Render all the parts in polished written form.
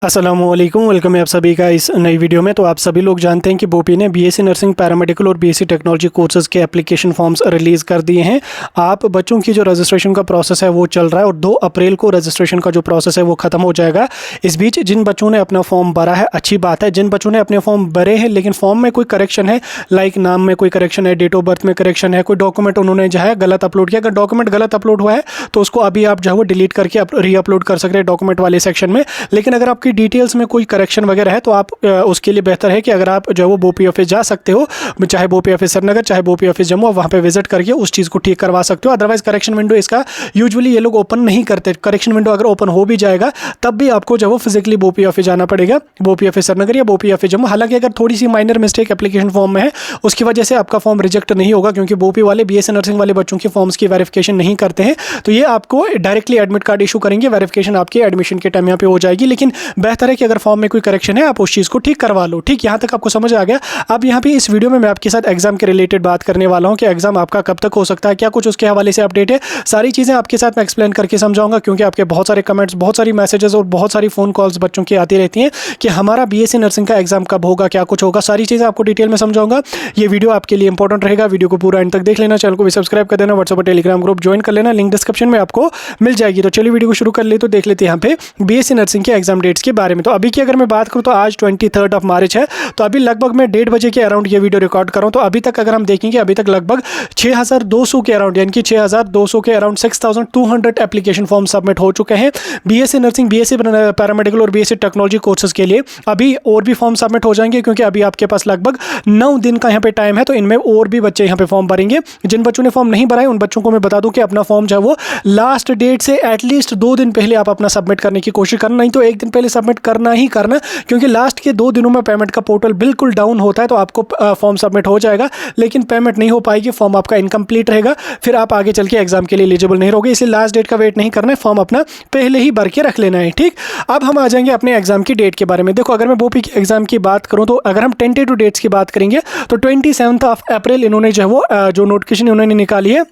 अस्सलामुअलैकुम, वेलकम है आप सभी का इस नई वीडियो में। तो आप सभी लोग जानते हैं कि बोपी ने बीएससी नर्सिंग, पैरामेडिकल और बीएससी टेक्नोलॉजी कोर्सेज़ के एप्लीकेशन फॉर्म्स रिलीज़ कर दिए हैं। आप बच्चों की जो रजिस्ट्रेशन का प्रोसेस है वो चल रहा है और 2 अप्रैल को रजिस्ट्रेशन का जो प्रोसेस है वो ख़त्म हो जाएगा। इस बीच जिन बच्चों ने अपना फॉर्म भरा है, अच्छी बात है। जिन बच्चों ने अपने फॉर्म भरे हैं लेकिन फॉर्म में कोई करेक्शन है, लाइक नाम में कोई करेक्शन है, डेट ऑफ बर्थ में करेक्शन है, कोई डॉक्यूमेंट उन्होंने जो है गलत अपलोड किया, अगर डॉक्यूमेंट गलत अपलोड हुआ है तो उसको अभी आप जो है वो डिलीट करके रीअपलोड कर सकते हैं डॉक्यूमेंट वाले सेक्शन में। लेकिन अगर आपकी डिटेल्स में कोई करेक्शन वगैरह है तो आप उसके लिए बेहतर है कि अगर आप जो है वो बोपी ऑफिस जा सकते हो, चाहे बोपी ऑफिस श्रीनगर, चाहे बोपी ऑफिस जम्मू, वहाँ पे विजिट करके उस चीज़ को ठीक करवा सकते हो। अदरवाइज करेक्शन विंडो इसका यूजुअली ये लोग ओपन नहीं करते। करेक्शन विंडो अगर ओपन हो भी जाएगा तब भी आपको जो है वो फिजिकली बोपी ऑफिस जाना पड़ेगा, बोपी ऑफिस श्रीनगर या बोपी ऑफिस जम्मू। हालांकि अगर थोड़ी सी माइनर मिस्टेक एप्लीकेशन फॉर्म में है उसकी वजह से आपका फॉर्म रिजेक्ट नहीं होगा, क्योंकि बोपी वाले बीएससी नर्सिंग वाले बच्चों की फॉर्म्स की वेरिफिकेशन नहीं करते हैं। तो ये आपको डायरेक्टली एडमिट कार्ड इशू करेंगे, वेरिफिकेशन आपके एडमिशन के टाइम यहाँ पे हो जाएगी। लेकिन बेहतर है कि अगर फॉर्म में कोई करेक्शन है आप उस चीज़ को ठीक करवा लो। ठीक, यहाँ तक आपको समझ आ गया। अब यहाँ पे इस वीडियो में मैं आपके साथ एग्जाम के रिलेटेड बात करने वाला हूँ कि एग्जाम आपका कब तक हो सकता है, क्या कुछ उसके हवाले से अपडेट है, सारी चीज़ें आपके साथ मैं एक्सप्लेन करके समझाऊंगा। क्योंकि आपके बहुत सारे कमेंट्स, बहुत सारी मैसेजेस और बहुत सारी फ़ोन कॉल्स बच्चों की आती रहती हैं कि हमारा बीएससी नर्सिंग का एग्जाम कब होगा, क्या कुछ होगा, सारी चीज़ें आपको डिटेल में समझाऊंगा। ये वीडियो आपके लिए इंपॉर्टेंट रहेगा, वीडियो को पूरा एंड तक देख लेना, चैनल को भी सब्सक्राइब कर देना, व्हाट्सएप और टेलीग्राम ग्रुप ज्वाइन कर लेना, लिंक डिस्क्रिप्शन में आपको मिल जाएगी। तो चलिए वीडियो को शुरू कर ले। तो देख लेते हैं यहाँ पे बीएससी नर्सिंग के एग्जाम डेट्स के बारे में। तो अभी की अगर मैं बात करूँ तो आज 23 मार्च है, तो अभी लगभग मैं 1:30 बजे के अराउंड ये वीडियो रिकॉर्ड कर रहा हूँ। तो अभी तक अगर हम देखेंगे, अभी तक लगभग 6200 के अराउंड, यानी कि 6200 के अराउंड 6200 एप्लीकेशन फॉर्म सबमिट हो चुके हैं बीएससी नर्सिंग, बीएससी पैरामेडिकल और बीएससी टेक्नोलॉजी कोर्सेज के लिए। अभी और भी फॉर्म सबमिट हो जाएंगे क्योंकि अभी आपके पास लगभग 9 दिन का यहाँ पे टाइम है, तो इनमें और भी बच्चे यहाँ पे फॉर्म भरेंगे। जिन बच्चों ने फॉर्म नहीं भरा है उन बच्चों को मैं बता दूं कि अपना फॉर्म जो है वो लास्ट डेट से एटलीस्ट 2 दिन पहले आप अपना सबमिट करने की कोशिश करना, नहीं तो 1 दिन पहले सबमिट करना ही करना, क्योंकि लास्ट के 2 दिनों में पेमेंट का पोर्टल बिल्कुल डाउन होता है। तो आपको फॉर्म सबमिट हो जाएगा लेकिन पेमेंट नहीं हो पाएगी, फॉर्म आपका इनकम्प्लीट रहेगा, फिर आप आगे चल के एग्जाम के लिए एलिजिबल नहीं रहोगे। इसलिए लास्ट डेट का वेट नहीं करना है, फॉर्म अपना पहले ही भर के रख लेना है। ठीक, अब हम आ जाएंगे अपने एग्जाम की डेट के बारे में। देखो, अगर मैं बोपी के एग्जाम की बात करूं तो अगर हम टेंटेटिव डेट्स की बात करेंगे तो 27 अप्रैल इन्होंने जो है वो जो नोटिफिकेशन इन्होंने निकाली है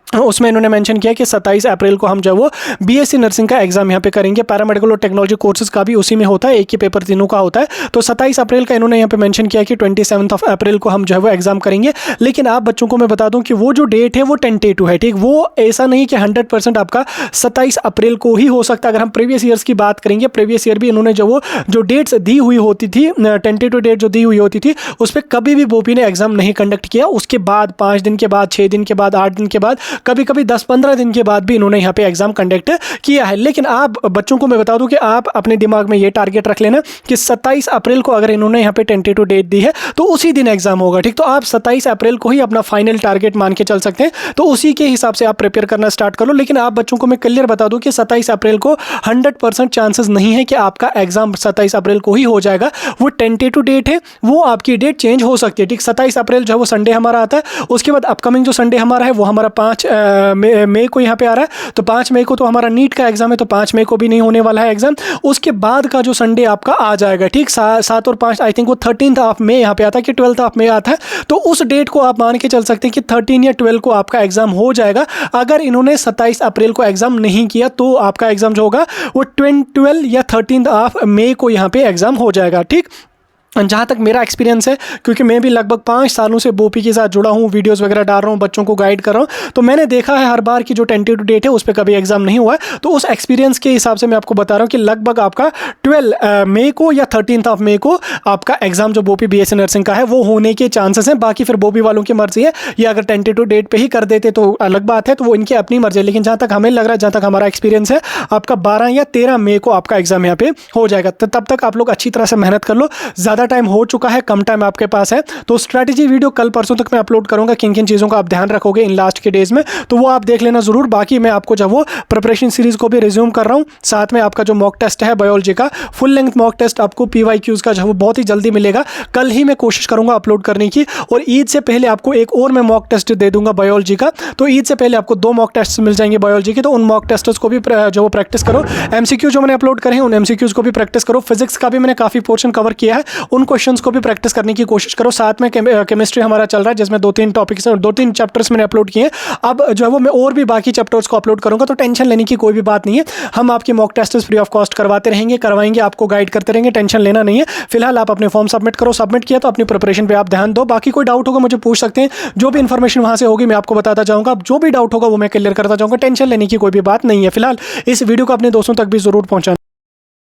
उसमें इन्होंने मेंशन किया कि 27 अप्रैल को हम जो वो बीएससी नर्सिंग का एग्जाम यहाँ पे करेंगे। पैरामेडिकल और टेक्नोलॉजी कोर्सेज का भी उसी में होता है, एक ही पेपर तीनों का होता है। तो 27 अप्रैल का इन्होंने यहाँ पे मेंशन किया कि 27 अप्रैल को हम जो है वो एग्जाम करेंगे। लेकिन आप बच्चों को मैं बता दूं कि वो जो डेट है वो टेंटेटिव है। ठीक, वो ऐसा नहीं कि 100% आपका 27 अप्रैल को ही हो सकता है। अगर हम प्रीवियस ईयर्स की बात करेंगे, प्रीवियस ईयर भी इन्होंने जो डेट्स दी हुई होती थी, टेंटेटिव डेट जो दी हुई होती थी, उस पर कभी भी बोपी ने एग्जाम नहीं कंडक्ट किया। उसके बाद 5 दिन के बाद, 6 दिन के बाद, 8 दिन के बाद, कभी कभी 10-15 दिन के बाद भी इन्होंने यहाँ पे एग्जाम कंडक्ट किया है। लेकिन आप बच्चों को मैं बता दूं कि आप अपने दिमाग में ये टारगेट रख लेना कि 27 अप्रैल को अगर इन्होंने यहाँ पे टेंटेटिव डेट दी है तो उसी दिन एग्जाम होगा। ठीक, तो आप 27 अप्रैल को ही अपना फाइनल टारगेट मान के चल सकते हैं, तो उसी के हिसाब से आप प्रिपेयर करना स्टार्ट कर लो। लेकिन आप बच्चों को मैं क्लियर बता दूं कि 27 अप्रैल को 100% चांसेस नहीं है कि आपका एग्जाम 27 अप्रैल को ही हो जाएगा। वो टेंटेटिव डेट है, वो आपकी डेट चेंज हो सकती है। ठीक, 27 अप्रैल जो है वो संडे हमारा आता है, उसके बाद अपकमिंग जो संडे हमारा है वो हमारा 5 मई को यहाँ पे आ रहा है। तो 5 मई को तो हमारा नीट का एग्जाम है, तो 5 मई को भी नहीं होने वाला है एग्जाम। उसके बाद का जो संडे आपका आ जाएगा, ठीक, 7 और 5, आई थिंक वो 13 मई यहाँ पे आता है कि 12 मई आता है। तो उस डेट को आप मान के चल सकते हैं कि 13 या 12 को आपका एग्जाम हो जाएगा। अगर इन्होंने 27 अप्रैल को एग्जाम नहीं किया तो आपका एग्जाम जो होगा वो 12 या 13 मई को यहाँ पे एग्जाम हो जाएगा। ठीक, जहाँ तक मेरा एक्सपीरियंस है, क्योंकि मैं भी लगभग 5 सालों से बोपी के साथ जुड़ा हूँ, वीडियोस वगैरह डाल रहा हूँ, बच्चों को गाइड कर रहा हूँ, तो मैंने देखा है हर बार की जो टेंटेटिव डेट है उस पर कभी एग्जाम नहीं हुआ है। तो उस एक्सपीरियंस के हिसाब से मैं आपको बता रहा हूँ कि लगभग आपका 12 मई को या 13 मई को आपका एग्जाम जो बोपी बीएससी नर्सिंग का है वो होने के चांसेस हैं। बाकी फिर बोपी वालों की मर्जी है, या अगर टेंटेटिव डेट पर ही कर देते तो अलग बात है, तो वो इनकी अपनी मर्जी है। लेकिन जहाँ तक हमें लग रहा है, जहाँ तक हमारा एक्सपीरियंस है, आपका 12 या 13 मई को आपका एग्जाम यहाँ पे हो जाएगा। तो तब तक आप लोग अच्छी तरह से मेहनत कर लो, ज़्यादा टाइम हो चुका है, कम टाइम आपके पास है। तो स्ट्रैटेजी वीडियो कल परसों तक मैं अपलोड करूंगा, किन किन चीज़ों का आप ध्यान रखोगे इन लास्ट के डेज में, तो वो आप देख लेना जरूर। बाकी मैं आपको जब वो प्रिपरेशन सीरीज को भी रिज्यूम कर रहा हूँ, साथ में आपका जो मॉक टेस्ट है बायोलॉजी का, फुल लेंथ मॉक टेस्ट आपको PYQs का जो वो बहुत ही जल्दी मिलेगा। कल ही मैं कोशिश करूंगा अपलोड करने की, और ईद से पहले आपको एक और मैं मॉक टेस्ट दे दूंगा बायोलॉजी का। तो ईद से पहले आपको 2 मॉक टेस्ट मिल जाएंगे बायोलॉजी के, तो उन मॉक टेस्ट्स को भी जो वो प्रैक्टिस करो। MCQ जो मैंने अपलोड करे हैं उन MCQs को भी प्रैक्टिस करो। फिजिक्स का भी मैंने काफ़ी पोर्शन कवर किया है उन क्वेश्चंस को भी प्रैक्टिस करने की कोशिश करो। साथ में केमिस्ट्री हमारा चल रहा है जिसमें 2-3 टॉपिक्स और 2-3 चैप्टर्स मैंने अपलोड किए हैं। अब जो है वो मैं और भी बाकी चैप्टर्स को अपलोड करूंगा, तो टेंशन लेने की कोई भी बात नहीं है। हम आपकी mock test free of cost करवाते रहेंगे, करवाएंगे, आपको गाइड करते रहेंगे, टेंशन लेना नहीं है। फिलहाल आप अपने फॉर्म सबमिट करो, सबमिट किया तो अपनी प्रिपरेशन पे आप ध्यान दो। बाकी कोई डाउट होगा मुझे पूछ सकते हैं, जो भी इन्फॉर्मेशन वहां से होगी मैं आपको बताता जाऊंगा। अब जो भी डाउट होगा वो मैं क्लियर करता जाऊंगा, टेंशन लेने की कोई भी बात नहीं है। फिलहाल इस वीडियो को अपने दोस्तों तक भी जरूर पहुंचाना।